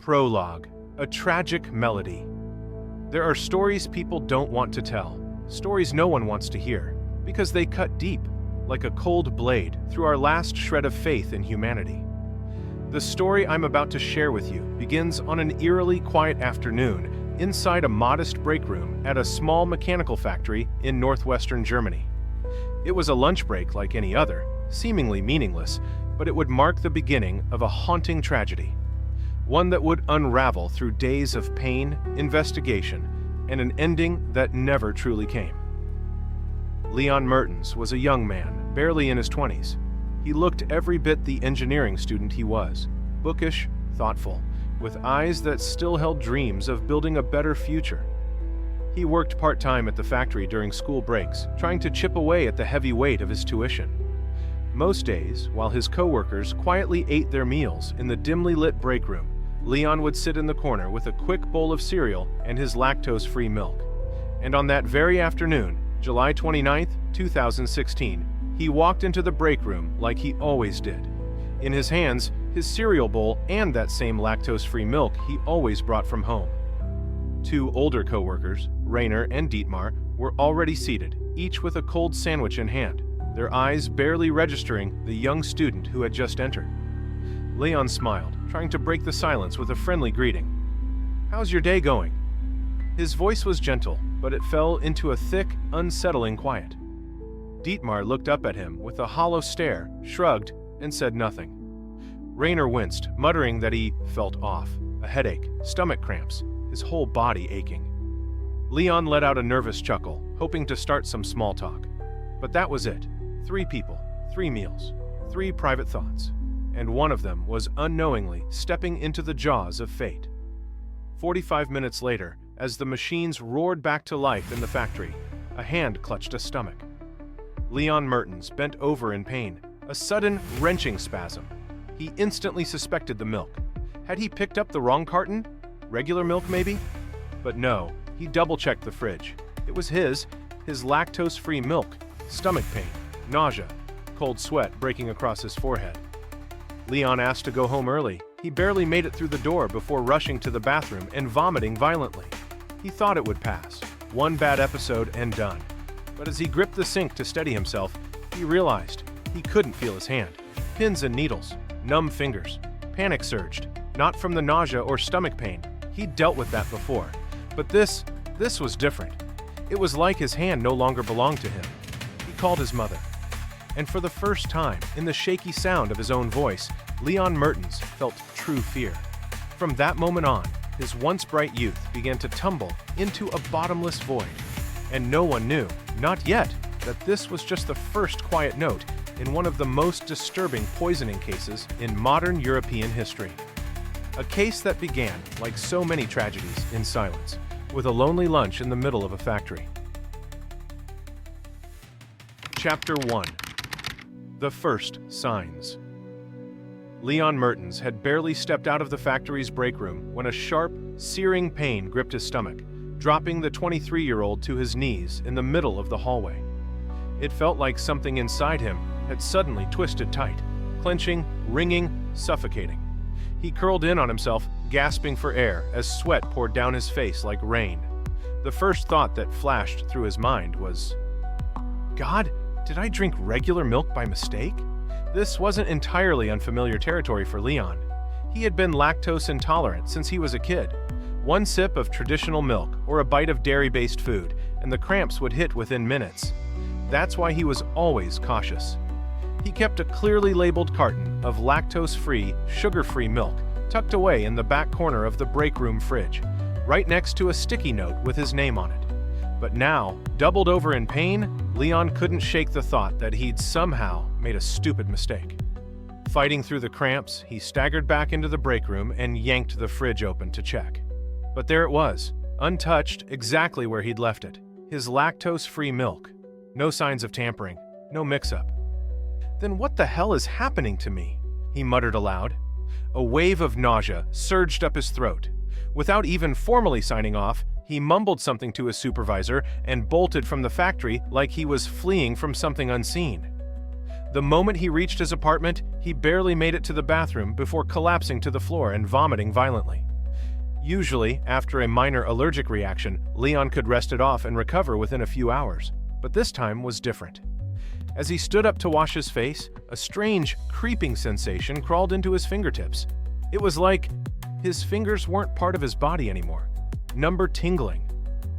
Prologue, a tragic melody. There are stories people don't want to tell, stories no one wants to hear, because they cut deep, like a cold blade, through our last shred of faith in humanity. The story I'm about to share with you begins on an eerily quiet afternoon inside a modest break room at a small mechanical factory in northwestern Germany. It was a lunch break like any other, seemingly meaningless, but it would mark the beginning of a haunting tragedy. One that would unravel through days of pain, investigation, and an ending that never truly came. Leon Mertens was a young man, barely in his 20s. He looked every bit the engineering student he was, bookish, thoughtful, with eyes that still held dreams of building a better future. He worked part-time at the factory during school breaks, trying to chip away at the heavy weight of his tuition. Most days, while his co-workers quietly ate their meals in the dimly lit break room, Leon would sit in the corner with a quick bowl of cereal and his lactose-free milk. And on that very afternoon, July 29, 2016, he walked into the break room like he always did. In his hands, his cereal bowl and that same lactose-free milk he always brought from home. Two older co-workers, Rainer and Dietmar, were already seated, each with a cold sandwich in hand, their eyes barely registering the young student who had just entered. Leon smiled, trying to break the silence with a friendly greeting. "How's your day going?" His voice was gentle, but it fell into a thick, unsettling quiet. Dietmar looked up at him with a hollow stare, shrugged, and said nothing. Rainer winced, muttering that he felt off, a headache, stomach cramps, his whole body aching. Leon let out a nervous chuckle, hoping to start some small talk. But that was it. 3 people, 3 meals, 3 private thoughts. And one of them was unknowingly stepping into the jaws of fate. 45 minutes later, as the machines roared back to life in the factory, a hand clutched a stomach. Leon Mertens bent over in pain, a sudden, wrenching spasm. He instantly suspected the milk. Had he picked up the wrong carton? Regular milk, maybe? But no, he double-checked the fridge. It was his lactose-free milk, stomach pain, nausea, cold sweat breaking across his forehead. Leon asked to go home early. He barely made it through the door before rushing to the bathroom and vomiting violently. He thought it would pass. One bad episode and done. But as he gripped the sink to steady himself, he realized he couldn't feel his hand. Pins and needles, numb fingers. Panic surged, not from the nausea or stomach pain. He'd dealt with that before. But this was different. It was like his hand no longer belonged to him. He called his mother. And for the first time, in the shaky sound of his own voice, Leon Mertens felt true fear. From that moment on, his once bright youth began to tumble into a bottomless void. And no one knew, not yet, that this was just the first quiet note in one of the most disturbing poisoning cases in modern European history. A case that began, like so many tragedies, in silence, with a lonely lunch in the middle of a factory. Chapter 1. The First Signs. Leon Mertens had barely stepped out of the factory's break room when a sharp, searing pain gripped his stomach, dropping the 23-year-old to his knees in the middle of the hallway. It felt like something inside him had suddenly twisted tight, clenching, wringing, suffocating. He curled in on himself, gasping for air as sweat poured down his face like rain. The first thought that flashed through his mind was, "God, did I drink regular milk by mistake?" This wasn't entirely unfamiliar territory for Leon. He had been lactose intolerant since he was a kid. One sip of traditional milk or a bite of dairy-based food, and the cramps would hit within minutes. That's why he was always cautious. He kept a clearly labeled carton of lactose-free, sugar-free milk tucked away in the back corner of the break room fridge, right next to a sticky note with his name on it. But now, doubled over in pain, Leon couldn't shake the thought that he'd somehow made a stupid mistake. Fighting through the cramps, he staggered back into the break room and yanked the fridge open to check. But there it was, untouched exactly where he'd left it. His lactose-free milk. No signs of tampering, no mix-up. Then what the hell is happening to me? He muttered aloud. A wave of nausea surged up his throat. Without even formally signing off, he mumbled something to his supervisor and bolted from the factory like he was fleeing from something unseen. The moment he reached his apartment, he barely made it to the bathroom before collapsing to the floor and vomiting violently. Usually, after a minor allergic reaction, Leon could rest it off and recover within a few hours. But this time was different. As he stood up to wash his face, a strange, creeping sensation crawled into his fingertips. It was like his fingers weren't part of his body anymore. Number tingling.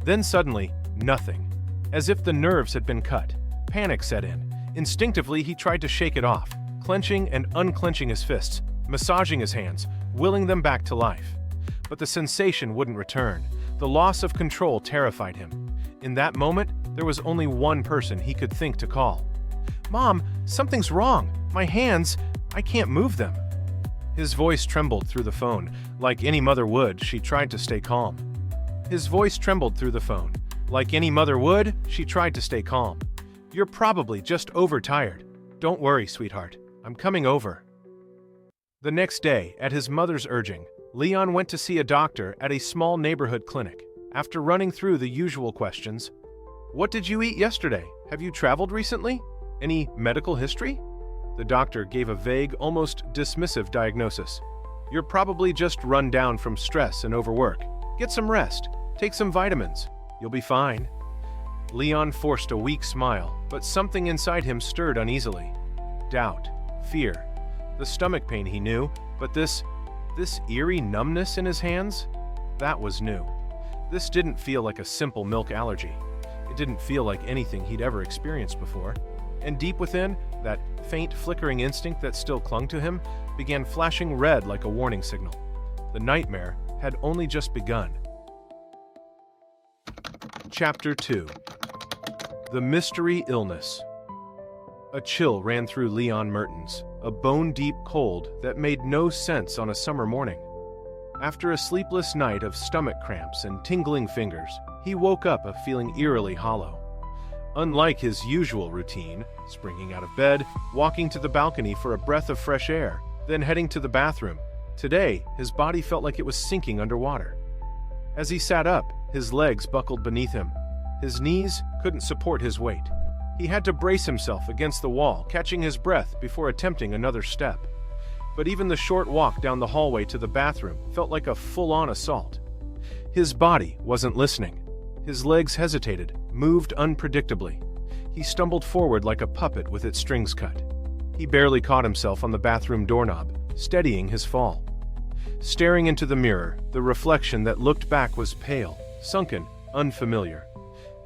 Then suddenly, nothing. As if the nerves had been cut. Panic set in. Instinctively, he tried to shake it off, clenching and unclenching his fists, massaging his hands, willing them back to life. But the sensation wouldn't return. The loss of control terrified him. In that moment, there was only one person he could think to call. "Mom, something's wrong. My hands, I can't move them." His voice trembled through the phone. Like any mother would, she tried to stay calm. "You're probably just overtired. Don't worry, sweetheart. I'm coming over." The next day, at his mother's urging, Leon went to see a doctor at a small neighborhood clinic. After running through the usual questions, "What did you eat yesterday? Have you traveled recently? Any medical history?" The doctor gave a vague, almost dismissive diagnosis. "You're probably just run down from stress and overwork. Get some rest. Take some vitamins. You'll be fine." Leon forced a weak smile, but something inside him stirred uneasily. Doubt, fear, the stomach pain he knew, but this eerie numbness in his hands? That was new. This didn't feel like a simple milk allergy. It didn't feel like anything he'd ever experienced before. And deep within, that faint flickering instinct that still clung to him began flashing red like a warning signal. The nightmare had only just begun. Chapter 2. The Mystery Illness. A chill ran through Leon Mertens, a bone-deep cold that made no sense on a summer morning. After a sleepless night of stomach cramps and tingling fingers, he woke up feeling eerily hollow. Unlike his usual routine, springing out of bed, walking to the balcony for a breath of fresh air, then heading to the bathroom, today his body felt like it was sinking underwater. As he sat up, his legs buckled beneath him. His knees couldn't support his weight. He had to brace himself against the wall, catching his breath before attempting another step. But even the short walk down the hallway to the bathroom felt like a full-on assault. His body wasn't listening. His legs hesitated, moved unpredictably. He stumbled forward like a puppet with its strings cut. He barely caught himself on the bathroom doorknob, steadying his fall. Staring into the mirror, the reflection that looked back was pale, sunken, unfamiliar.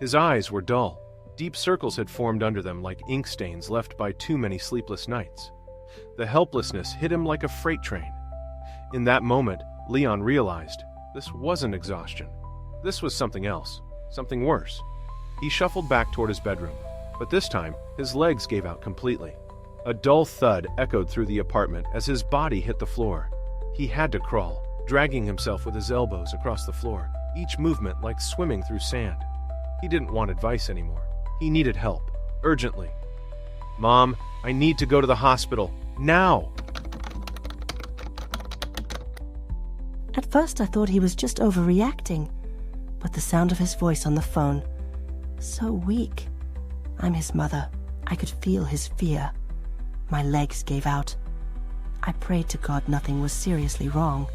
His eyes were dull. Deep circles had formed under them like ink stains left by too many sleepless nights. The helplessness hit him like a freight train. In that moment, Leon realized this wasn't exhaustion. This was something else, something worse. He shuffled back toward his bedroom, but this time, his legs gave out completely. A dull thud echoed through the apartment as his body hit the floor. He had to crawl, dragging himself with his elbows across the floor, each movement like swimming through sand. He didn't want advice anymore. He needed help, urgently. "Mom, I need to go to the hospital, now!" At first I thought he was just overreacting, but the sound of his voice on the phone, so weak. I'm his mother. I could feel his fear. My legs gave out. I prayed to God nothing was seriously wrong.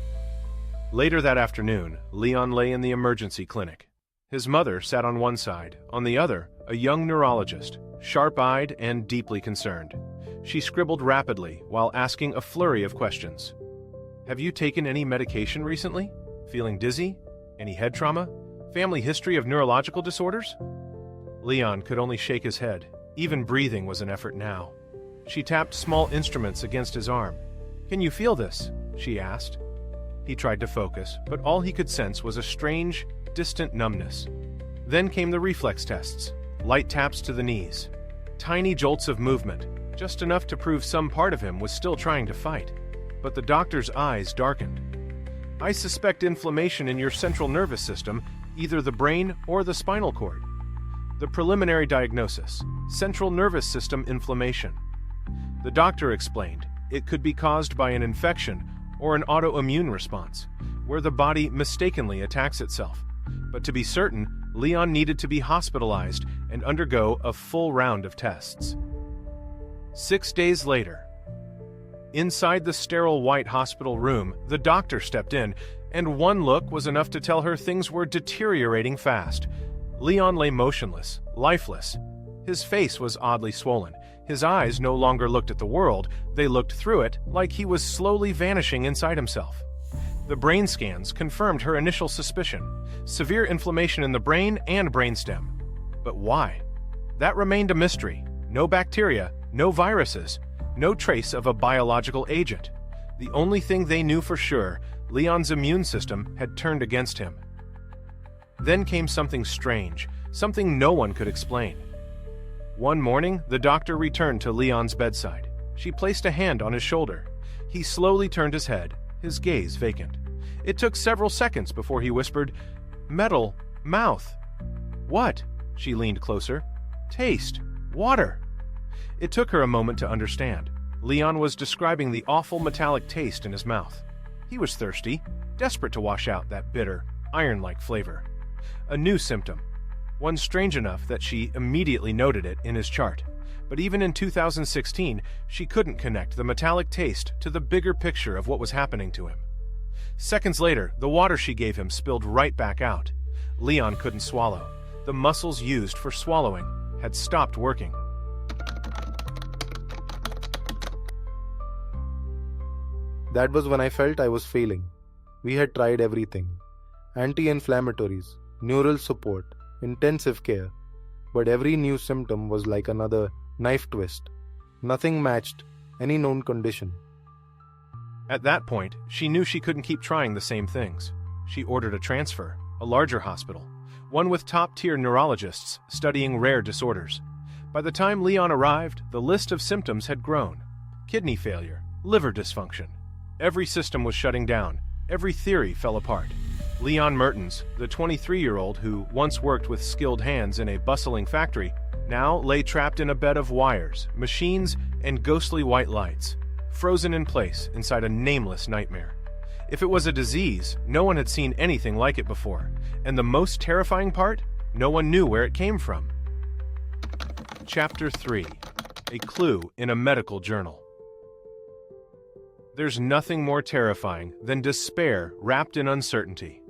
Later that afternoon, Leon lay in the emergency clinic. His mother sat on one side, on the other, a young neurologist, sharp-eyed and deeply concerned. She scribbled rapidly while asking a flurry of questions. "Have you taken any medication recently? Feeling dizzy? Any head trauma? Family history of neurological disorders?" Leon could only shake his head. Even breathing was an effort now. She tapped small instruments against his arm. "Can you feel this?" she asked. He tried to focus, but all he could sense was a strange, distant numbness. Then came the reflex tests. Light taps to the knees. Tiny jolts of movement, just enough to prove some part of him was still trying to fight. But the doctor's eyes darkened. "I suspect inflammation in your central nervous system, either the brain or the spinal cord. The preliminary diagnosis, central nervous system inflammation." The doctor explained it could be caused by an infection or an autoimmune response, where the body mistakenly attacks itself. But to be certain, Leon needed to be hospitalized and undergo a full round of tests. 6 days later, inside the sterile white hospital room, the doctor stepped in and one look was enough to tell her things were deteriorating fast. Leon lay motionless, lifeless. His face was oddly swollen. His eyes no longer looked at the world, they looked through it like he was slowly vanishing inside himself. The brain scans confirmed her initial suspicion: severe inflammation in the brain and brainstem. But why? That remained a mystery. No bacteria, no viruses, no trace of a biological agent. The only thing they knew for sure, Leon's immune system had turned against him. Then came something strange, something no one could explain. One morning, the doctor returned to Leon's bedside. She placed a hand on his shoulder. He slowly turned his head, his gaze vacant. It took several seconds before he whispered, "Metal, mouth." "What?" She leaned closer. "Taste, water." It took her a moment to understand. Leon was describing the awful metallic taste in his mouth. He was thirsty, desperate to wash out that bitter, iron-like flavor. A new symptom, one strange enough that she immediately noted it in his chart. But even in 2016, she couldn't connect the metallic taste to the bigger picture of what was happening to him. Seconds later, the water she gave him spilled right back out. Leon couldn't swallow. The muscles used for swallowing had stopped working. That was when I felt I was failing. We had tried everything: anti-inflammatories, neural support, intensive care, but every new symptom was like another knife twist. Nothing matched any known condition. At that point, she knew she couldn't keep trying the same things. She ordered a transfer, a larger hospital, one with top-tier neurologists studying rare disorders. By the time Leon arrived, the list of symptoms had grown: kidney failure, liver dysfunction. Every system was shutting down. Every theory fell apart. Leon Mertens, the 23-year-old who once worked with skilled hands in a bustling factory, now lay trapped in a bed of wires, machines, and ghostly white lights, frozen in place inside a nameless nightmare. If it was a disease, no one had seen anything like it before. And the most terrifying part? No one knew where it came from. Chapter 3. A Clue in a Medical Journal. There's nothing more terrifying than despair wrapped in uncertainty.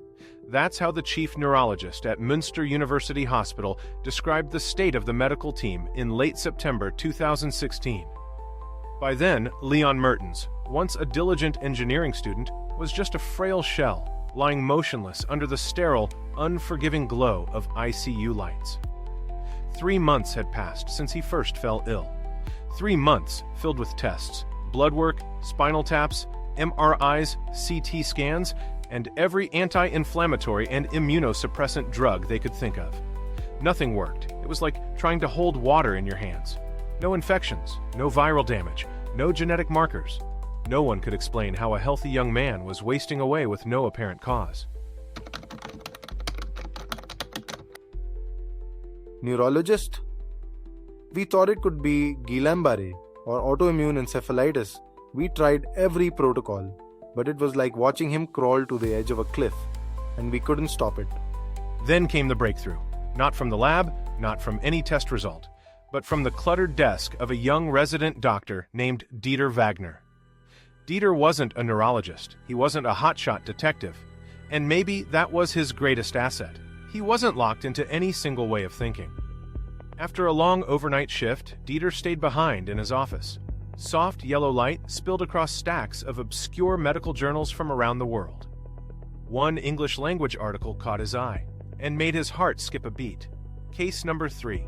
That's how the chief neurologist at Münster University Hospital described the state of the medical team in late September 2016. By then, Leon Mertens, once a diligent engineering student, was just a frail shell, lying motionless under the sterile, unforgiving glow of ICU lights. 3 months had passed since he first fell ill. 3 months filled with tests, blood work, spinal taps, MRIs, CT scans, and every anti-inflammatory and immunosuppressant drug they could think of. Nothing worked. It was like trying to hold water in your hands. No infections, no viral damage, no genetic markers. No one could explain how a healthy young man was wasting away with no apparent cause. Neurologist? We thought it could be Guillain-Barré or autoimmune encephalitis. We tried every protocol, but it was like watching him crawl to the edge of a cliff, and we couldn't stop it. Then came the breakthrough. Not from the lab, not from any test result, but from the cluttered desk of a young resident doctor named Dieter Wagner. Dieter wasn't a neurologist, he wasn't a hotshot detective, and maybe that was his greatest asset. He wasn't locked into any single way of thinking. After a long overnight shift, Dieter stayed behind in his office. Soft yellow light spilled across stacks of obscure medical journals from around the world. One English language article caught his eye and made his heart skip a beat. Case number 3.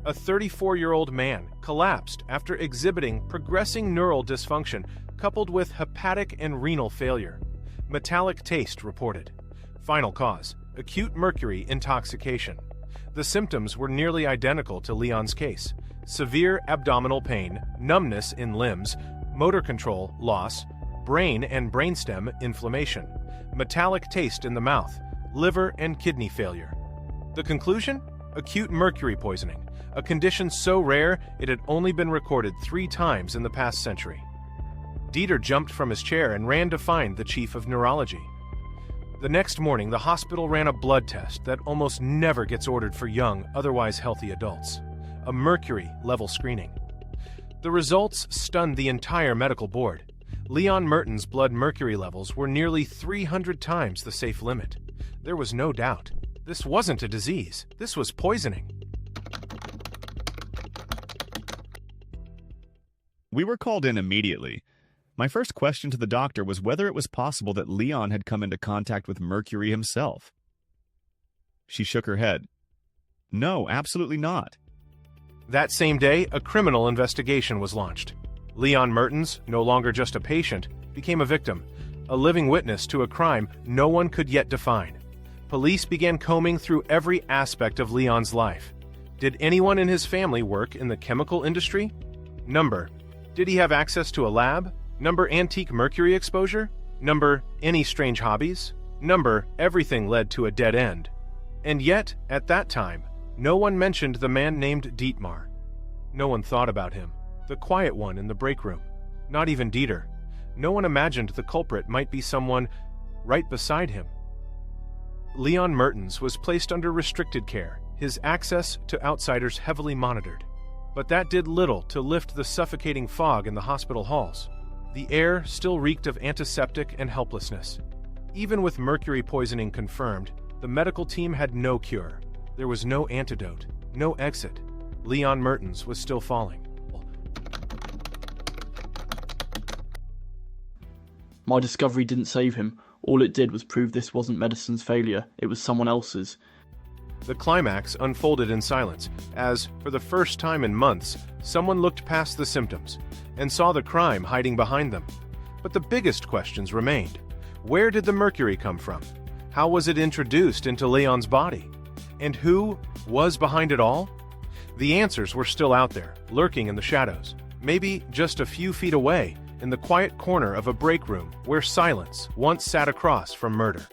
A 34-year-old man collapsed after exhibiting progressing neural dysfunction coupled with hepatic and renal failure. Metallic taste reported. Final cause: acute mercury intoxication. The symptoms were nearly identical to Leon's case: severe abdominal pain, numbness in limbs, motor control loss, brain and brainstem inflammation, metallic taste in the mouth, liver and kidney failure. The conclusion? Acute mercury poisoning, a condition so rare it had only been recorded 3 times in the past century. Dieter jumped from his chair and ran to find the chief of neurology. The next morning, the hospital ran a blood test that almost never gets ordered for young, otherwise healthy adults: a mercury level screening. The results stunned the entire medical board. Leon Mertens' blood mercury levels were nearly 300 times the safe limit. There was no doubt. This wasn't a disease. This was poisoning. We were called in immediately. My first question to the doctor was whether it was possible that Leon had come into contact with Mercury himself. She shook her head. No, absolutely not. That same day, a criminal investigation was launched. Leon Mertens, no longer just a patient, became a victim, a living witness to a crime no one could yet define. Police began combing through every aspect of Leon's life. Did anyone in his family work in the chemical industry? Number: did he have access to a lab? Number: antique mercury exposure? Number: any strange hobbies? Number: everything led to a dead end. And yet, at that time, no one mentioned the man named Dietmar. No one thought about him, the quiet one in the break room. Not even Dieter. No one imagined the culprit might be someone right beside him. Leon Mertens was placed under restricted care, his access to outsiders heavily monitored. But that did little to lift the suffocating fog in the hospital halls. The air still reeked of antiseptic and helplessness. Even with mercury poisoning confirmed, the medical team had no cure. There was no antidote, no exit. Leon Mertens was still falling. My discovery didn't save him. All it did was prove this wasn't medicine's failure, it was someone else's. The climax unfolded in silence, as, for the first time in months, someone looked past the symptoms and saw the crime hiding behind them. But the biggest questions remained. Where did the mercury come from? How was it introduced into Leon's body? And who was behind it all? The answers were still out there, lurking in the shadows, maybe just a few feet away, in the quiet corner of a break room where silence once sat across from murder.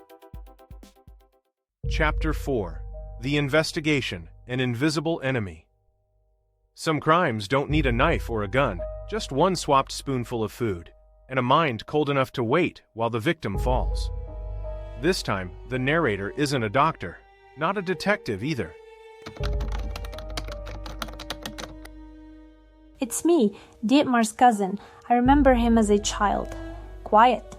Chapter 4: The Investigation, an Invisible Enemy. Some crimes don't need a knife or a gun, just one swapped spoonful of food, and a mind cold enough to wait while the victim falls. This time, the narrator isn't a doctor, not a detective either. It's me, Dietmar's cousin. I remember him as a child. Quiet,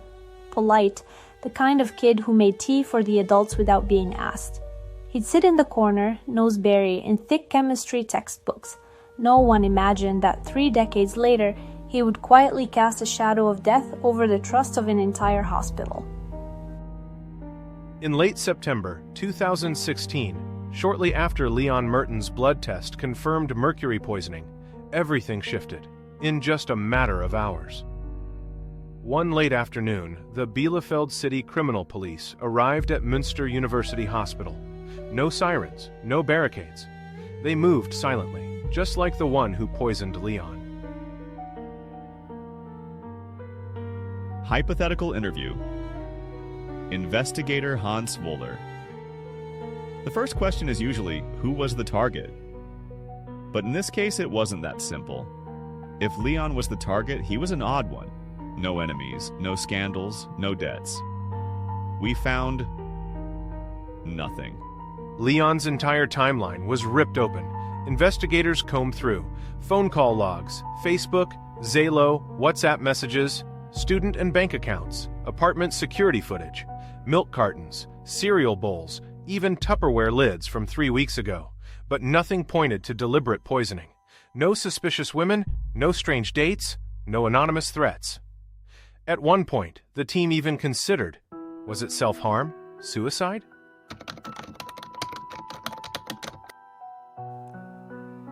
polite, the kind of kid who made tea for the adults without being asked. He'd sit in the corner, nose buried in thick chemistry textbooks. No one imagined that 3 decades later, he would quietly cast a shadow of death over the trust of an entire hospital. In late September 2016, shortly after Leon Mertens' blood test confirmed mercury poisoning, everything shifted, in just a matter of hours. One late afternoon, the Bielefeld City Criminal Police arrived at Münster University Hospital. No sirens, no barricades. They moved silently, just like the one who poisoned Leon. Hypothetical interview. Investigator Hans Wohler. The first question is usually, who was the target? But in this case, it wasn't that simple. If Leon was the target, he was an odd one. No enemies, no scandals, no debts. We found nothing. Leon's entire timeline was ripped open. Investigators combed through phone call logs, Facebook, Zalo, WhatsApp messages, student and bank accounts, apartment security footage, milk cartons, cereal bowls, even Tupperware lids from 3 weeks ago. But nothing pointed to deliberate poisoning. No suspicious women, no strange dates, no anonymous threats. At one point, the team even considered, was it self-harm? Suicide?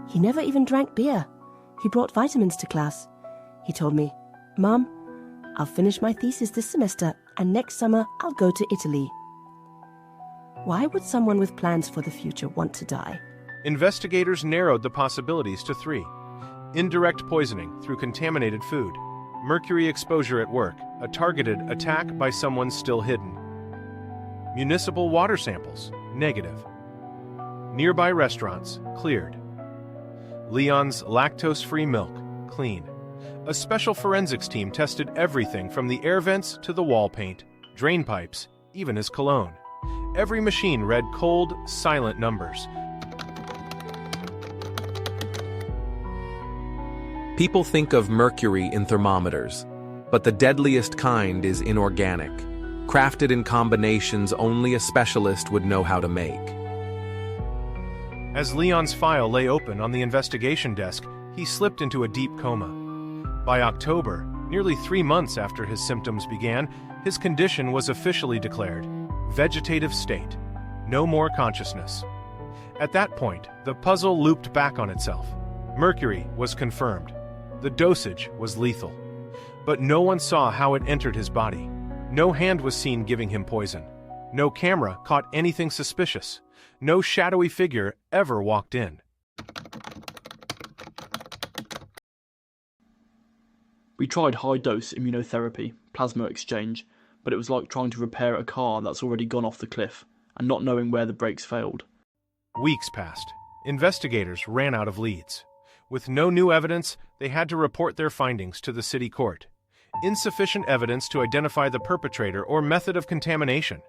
He never even drank beer. He brought vitamins to class. He told me, "Mom, I'll finish my thesis this semester, and next summer I'll go to Italy." Why would someone with plans for the future want to die? Investigators narrowed the possibilities to 3. Indirect poisoning through contaminated food, mercury exposure at work, a targeted attack by someone still hidden. Municipal water samples, negative. Nearby restaurants, cleared. Leon's lactose-free milk, clean. A special forensics team tested everything from the air vents to the wall paint, drain pipes, even his cologne. Every machine read cold, silent numbers. People think of mercury in thermometers. But the deadliest kind is inorganic, crafted in combinations only a specialist would know how to make. As Leon's file lay open on the investigation desk, he slipped into a deep coma. By October, nearly 3 months after his symptoms began, his condition was officially declared vegetative state, no more consciousness. At that point, the puzzle looped back on itself. Mercury was confirmed. The dosage was lethal. But no one saw how it entered his body. No hand was seen giving him poison. No camera caught anything suspicious. No shadowy figure ever walked in. We tried high-dose immunotherapy, plasma exchange, but it was like trying to repair a car that's already gone off the cliff and not knowing where the brakes failed. Weeks passed. Investigators ran out of leads. With no new evidence, they had to report their findings to the city court. Insufficient evidence to identify the perpetrator or method of contamination.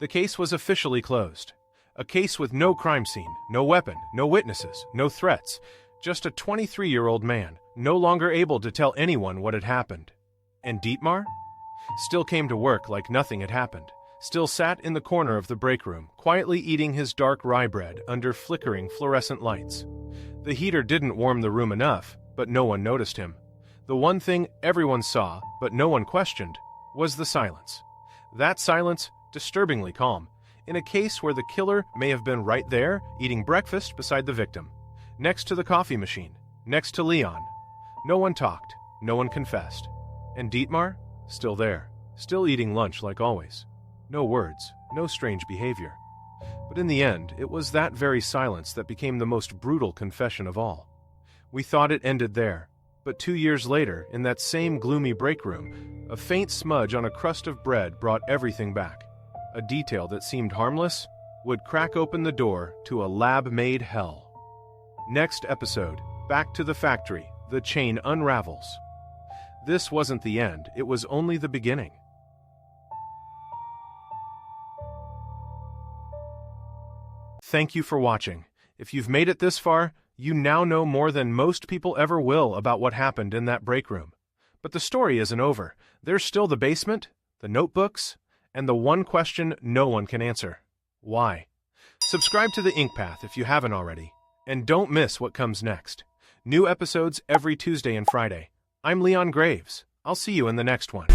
The case was officially closed. A case with no crime scene, no weapon, no witnesses, no threats. Just a 23-year-old man, no longer able to tell anyone what had happened. And Dietmar? Still came to work like nothing had happened. Still sat in the corner of the break room, quietly eating his dark rye bread under flickering fluorescent lights. The heater didn't warm the room enough, but no one noticed him. The one thing everyone saw, but no one questioned, was the silence. That silence, disturbingly calm, in a case where the killer may have been right there, eating breakfast beside the victim, next to the coffee machine, next to Leon. No one talked, no one confessed. And Dietmar? Still there, still eating lunch like always. No words, no strange behavior. But in the end, it was that very silence that became the most brutal confession of all. We thought it ended there, but 2 years later, in that same gloomy break room, a faint smudge on a crust of bread brought everything back. A detail that seemed harmless would crack open the door to a lab-made hell. Next episode, back to the factory, the chain unravels. This wasn't the end, it was only the beginning. Thank you for watching. If you've made it this far, you now know more than most people ever will about what happened in that break room. But the story isn't over. There's still the basement, the notebooks, and the one question no one can answer. Why? Subscribe to The Ink Path if you haven't already. And don't miss what comes next. New episodes every Tuesday and Friday. I'm Leon Graves. I'll see you in the next one.